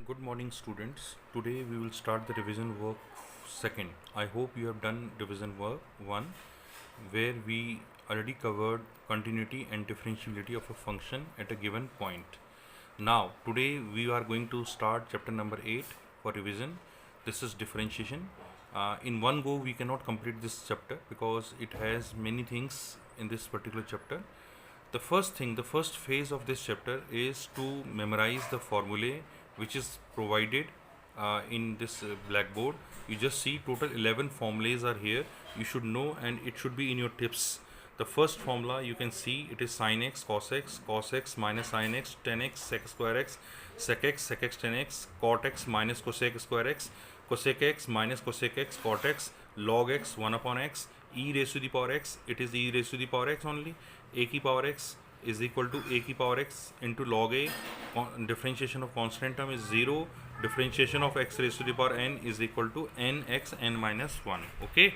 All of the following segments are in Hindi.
Good morning, students. Today we will start the revision work second. I hope you have done revision work one, where we already covered continuity and differentiability of a function at a given point. Now, today we are going to start chapter number 8 for revision. This is differentiation. In one go, we cannot complete this chapter because it has many things in this particular chapter. The first phase of this chapter is to memorize the formulae which is provided in this blackboard. You just see total 11 formulas are here. You should know, and it should be in your tips. The first formula you can see, it is sin x, cos x minus sin x, tan x, sec square x, sec x tan x, cot x minus cosec square x, cosec x minus cosec x, cot x, log x 1 upon x, e raised to the power x, it is e raised to the power x only, a की power x is equal to a की power x into log a, differentiation of constant term is 0, differentiation of x raised to the power n is equal to nx n minus 1. Okay,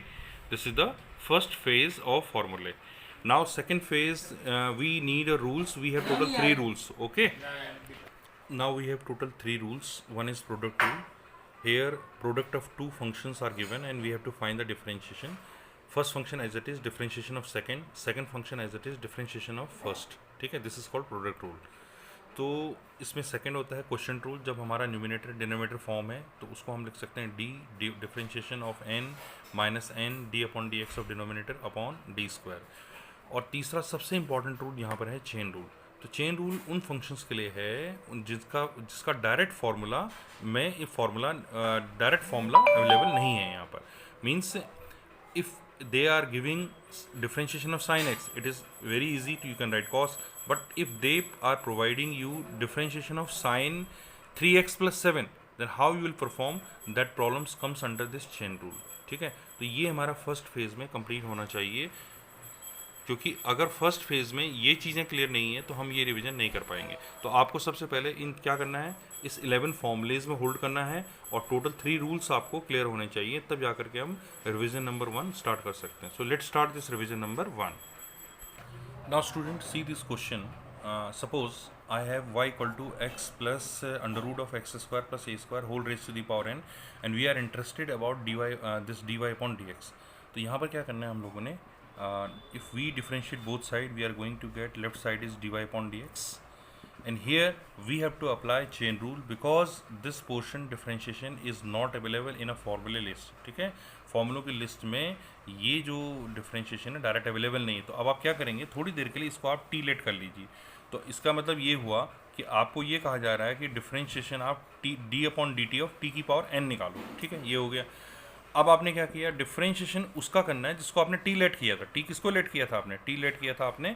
this is the first phase of formulae. Now second phase, we need a rules. We have total 3 rules. Okay, now we have total 3 rules. One is product rule. Here product of two functions are given and we have to find the differentiation. First function as it is, differentiation of second function as it is, differentiation of first. ठीक है, this is called product rule. तो इसमें सेकंड होता है क्वेश्चन रूल. जब हमारा न्यूमिनेटर डिनोमिनेटर फॉर्म है तो उसको हम लिख सकते हैं D differentiation of N minus N D upon D X of denominator upon D square. और तीसरा सबसे इंपॉर्टेंट रूल यहाँ पर है चेन रूल. तो चेन रूल उन फंक्शंस के लिए है जिसका डायरेक्ट फार्मूला में डायरेक्ट फार्मूला अवेलेबल नहीं है यहाँ पर. Means if they are giving differentiation of sin x, it is very easy to you can write cos. But if they are providing you differentiation of sin 3x plus 7, then how you will perform that problems comes under this chain rule. ठीक है, तो ये हमारा फर्स्ट फेज में कंप्लीट होना चाहिए, क्योंकि अगर फर्स्ट फेज़ में ये चीज़ें क्लियर नहीं है तो हम ये रिवीजन नहीं कर पाएंगे. तो आपको सबसे पहले इन क्या करना है, इस 11 फॉर्मूलेज में होल्ड करना है और टोटल 3 रूल्स आपको क्लियर होने चाहिए, तब जा करके हम रिवीजन नंबर 1 स्टार्ट कर सकते हैं. So let start this revision number 1. Now student see this question. Suppose I have y equal to X plus under root of X square plus A square whole raise to the power n and we are interested about this dy upon dx. तो यहाँ पर क्या करना है हम लोगों ने, if we differentiate both sides, we are going to get left side is dy upon dx, and here we have to apply chain rule because this portion differentiation is not available in a formula list. ठीक है, फॉर्मूलों की लिस्ट में ये जो डिफरेंशिएशन है डायरेक्ट अवेलेबल नहीं है. तो अब आप क्या करेंगे, थोड़ी देर के लिए इसको आप टी लेट कर लीजिए. तो इसका मतलब ये हुआ कि आपको ये कहा जा रहा है कि डिफरेंशिएशन आप D upon D T of T की पावर एन निकालो. ठीक है, ये हो गया. अब आपने क्या किया, डिफरेंशिएशन उसका करना है जिसको आपने टी लेट किया था. टी किसको लेट किया था आपने, टी लेट किया था आपने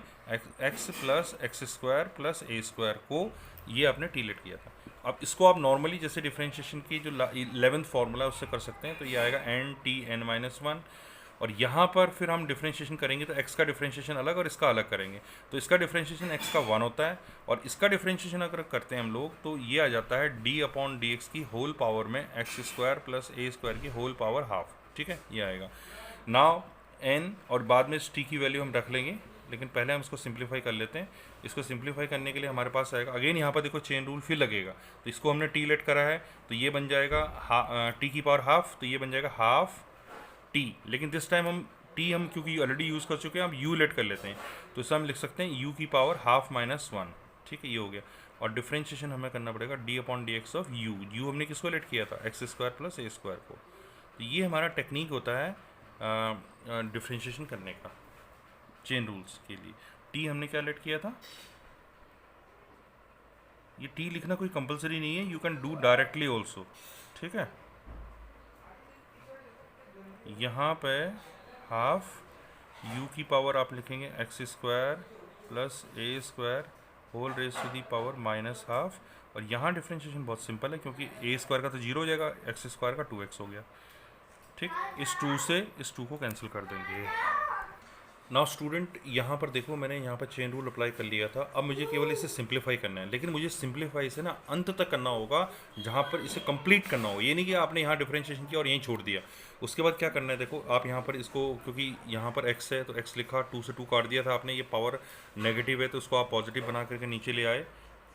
x plus x square plus ए स्क्वायर को, ये आपने टी लेट किया था. अब इसको आप नॉर्मली जैसे डिफरेंशिएशन की जो 11th फार्मूला उससे कर सकते हैं. तो ये आएगा एन टी एन माइनस 1, और यहाँ पर फिर हम डिफरेंशिएशन करेंगे तो x का डिफरेंशिएशन अलग और इसका अलग करेंगे. तो इसका डिफरेंशिएशन x का 1 होता है, और इसका डिफरेंशिएशन अगर करते हैं हम लोग तो ये आ जाता है d अपॉन डी एक्स की होल पावर में एक्स स्क्वायर प्लस ए स्क्वायर की होल पावर हाफ. ठीक है, ये आएगा. नाउ n, और बाद में इस t की वैल्यू हम रख लेंगे, लेकिन पहले हम इसको सिंप्लीफाई कर लेते हैं. इसको सिंप्लीफाई करने के लिए हमारे पास आएगा अगेन, यहाँ पर देखो चेन रूल फिर लगेगा. तो इसको हमने टी लेट करा है तो ये बन जाएगा टी की पावर हाफ, तो ये बन जाएगा हाफ टी. लेकिन दिस टाइम हम क्योंकि ऑलरेडी यूज़ कर चुके हैं, हम यू लेट कर लेते हैं. तो इससे हम लिख सकते हैं यू की पावर हाफ माइनस 1. ठीक है, ये हो गया. और डिफरेंशिएशन हमें करना पड़ेगा D upon D X of you हमने किसको लेट किया था, एक्स स्क्वायर प्लस ए स्क्वायर को. तो ये हमारा टेक्निक होता है डिफरेंशिएशन करने का चेन रूल्स के लिए. टी हमने क्या लेट किया था, ये टी लिखना कोई कंपलसरी नहीं है, you can do directly also. ठीक है, यहाँ पे हाफ यू की पावर आप लिखेंगे X square plus A square whole raise to the power minus half. और यहाँ डिफरेंशिएशन बहुत सिंपल है, क्योंकि ए स्क्वायर का तो 0 हो जाएगा, एक्स स्क्वायर का 2x हो गया. ठीक, इस 2 से इस 2 को कैंसिल कर देंगे. नाउ स्टूडेंट, यहाँ पर देखो मैंने यहाँ पर चेन रूल अप्लाई कर लिया था. अब मुझे केवल इसे सिंप्लीफाई करना है, लेकिन मुझे सिंप्लीफाई से ना अंत तक करना होगा जहाँ पर इसे कंप्लीट करना हो. ये नहीं कि आपने यहाँ डिफरेंशिएशन किया और यहीं छोड़ दिया. उसके बाद क्या करना है, देखो आप यहाँ पर इसको, क्योंकि यहाँ पर x है तो x लिखा, 2 से 2 काट दिया था आपने, ये पावर नेगेटिव है तो उसको आप पॉजिटिव बना करके नीचे ले आए.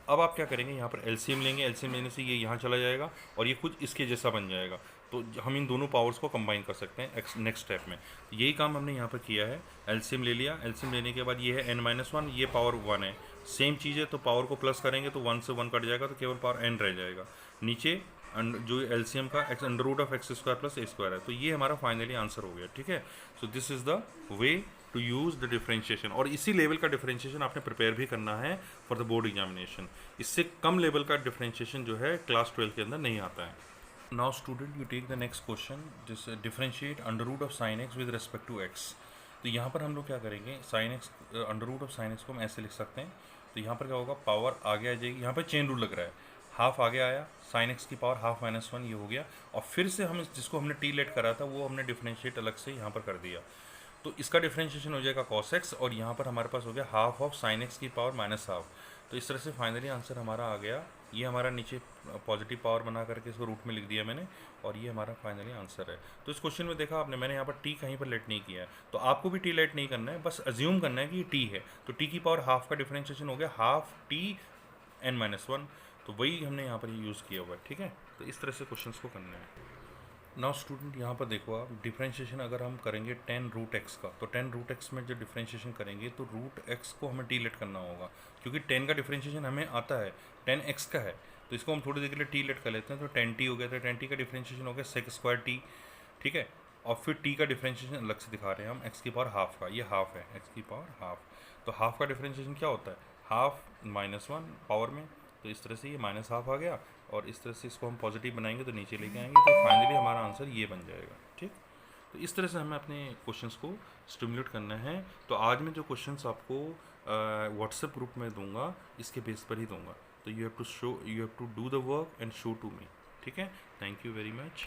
अब आप क्या करेंगे, यहाँ पर एलसीएम लेंगे, एलसीएम लेने से ये यहाँ चला जाएगा और ये कुछ इसके जैसा बन जाएगा। तो हम इन दोनों पावर्स को कंबाइन कर सकते हैं नेक्स्ट स्टेप में। यही काम हमने यहाँ पर किया है। एलसीएम ले लिया, एलसीएम लेने के बाद ये है n-1, ये पावर 1 है, सेम चीज़ है। तो पावर को प्लस करेंगे तो 1 से 1 कट जाएगा, तो केवल पावर n रह जाएगा। नीचे जो एलसीएम का under root of X square plus A square है। तो ये हमारा फाइनली आंसर हो गया, ठीक है। So this is the way to use the differentiation, और इसी लेवल का डिफरेंशिएशन आपने प्रिपेयर भी करना है फॉर द बोर्ड एग्जामिनेशन। इससे कम लेवल का डिफरेंशिएशन जो है क्लास 12 के अंदर नहीं आता है। Now student, you take the next question, this differentiate under root of sine X with respect to X. तो यहाँ पर हम लोग क्या करेंगे, sine X under root of sine X को हम ऐसे लिख सकते हैं। तो यहाँ पर क्या होगा, पावर आगे आ जाएगी, यहाँ पर चेन रूल लग रहा है, हाफ आगे आया, साइन एक्स की पावर हाफ माइनस 1 ये हो गया, और फिर से हम जिसको हमने टी लेट करा था वो हमने डिफरेंशिएट अलग से यहाँ पर कर दिया। तो इसका डिफरेंशिएशन हो जाएगा कॉस एक्स, और यहाँ पर हमारे पास हो गया हाफ ऑफ साइन एक्स की पावर माइनस हाफ। तो इस तरह से फाइनली आंसर हमारा आ गया। ये हमारा नीचे पॉजिटिव पावर बना करके इसको रूट में लिख दिया मैंने, और ये हमारा फाइनली आंसर है। तो इस क्वेश्चन में देखा आपने, मैंने यहाँ पर टी कहीं पर लेट नहीं किया है। तो आपको भी टी लेट नहीं करना है, बस अज्यूम करना है कि ये टी है। तो टी की पावर हाफ का डिफरेंशिएशन हो गया हाफ टी n-1। तो वही हमने यहाँ पर यूज़ किया हुआ है, ठीक है। तो इस तरह से क्वेश्चन को करना है। नाउ स्टूडेंट, यहाँ पर देखो आप, डिफरेंशिएशन अगर हम करेंगे 10 रूट एक्स का, तो 10 रूट एक्स में जब डिफरेंशिएशन करेंगे तो रूट एक्स को हमें टी लेट करना होगा, क्योंकि 10 का डिफरेंशिएशन हमें आता है, 10 एक्स का है। तो इसको हम थोड़ी देर के लिए टी लेट कर लेते हैं। तो 10 टी हो गया, तो 10 टी का डिफरेंशिएशन हो गया सेक स्क्वायर टी, ठीक है। और फिर टी का डिफरेंशिएशन अलग से दिखा रहे हैं हम, एक्स की पावर हाफ का, ये हाफ है, एक्स की पावर हाफ। तो हाफ का डिफरेंशिएशन क्या होता है, हाफ -1 पावर में। तो इस तरह से ये माइनस हाफ आ गया, और इस तरह से इसको हम पॉजिटिव बनाएंगे तो नीचे लेके आएंगे, तो फाइनली हमारा आंसर ये बन जाएगा, ठीक। तो इस तरह से हमें अपने क्वेश्चंस को स्टिमुलेट करना है। तो आज मैं जो क्वेश्चंस आपको व्हाट्सएप ग्रुप में दूंगा, इसके बेस पर ही दूंगा। तो you have to do the work and show to me, ठीक है। Thank you very much.